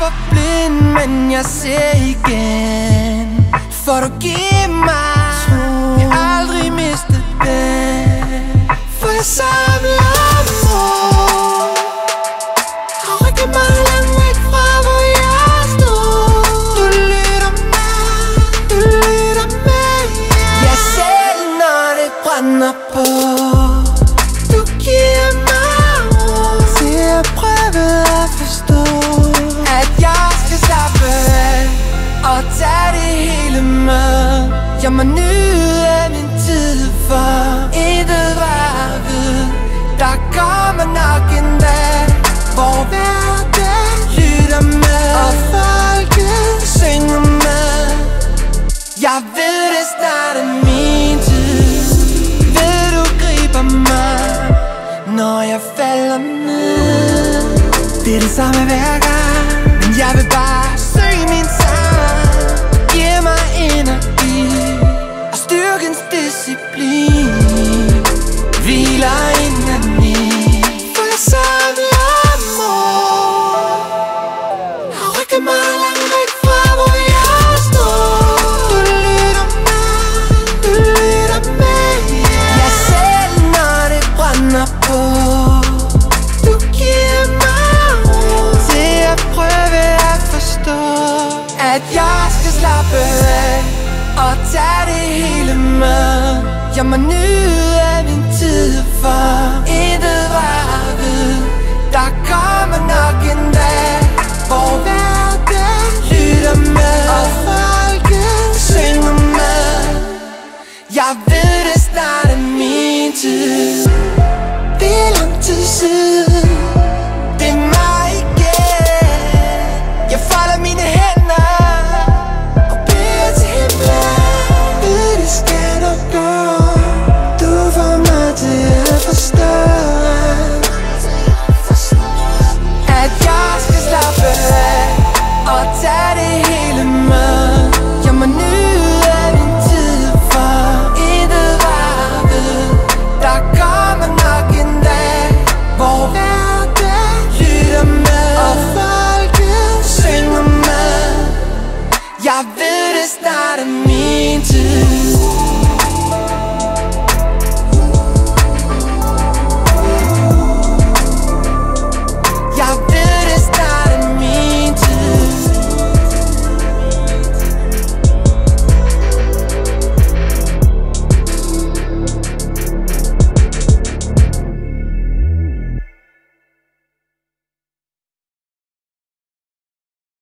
for blind, men jeg ser igen. For du giver mig, jeg aldrig mistet den. For jeg samler mod og rykker mig langt væk fra, hvor jeg stod. Du lytter med, yeah. Jeg selv, når det brænder på. Du giver mig ro til at prøve at forstå, at jeg skal slappe af og tage det hele med. Jeg må nyde min tid, for intet var ved. Der kommer nok en dag, hvor verden lytter med og folket synger med. Jeg ved det snart er min tid. Ved du griber mig, når jeg falder ned. Det er det samme hver gang, men jeg vil bare synge min sang. Giv mig energi og styrkens disciplin. Hviler indeni, for jeg samler mod og rykker mig langt væk fra, hvor jeg stod. Du lytter med, yeah. Jeg selv, når det brænder på. Du giver mig ro til at prøve at forstå, at jeg skal slappe af og tage det hele med. Jeg må nyde min tid, for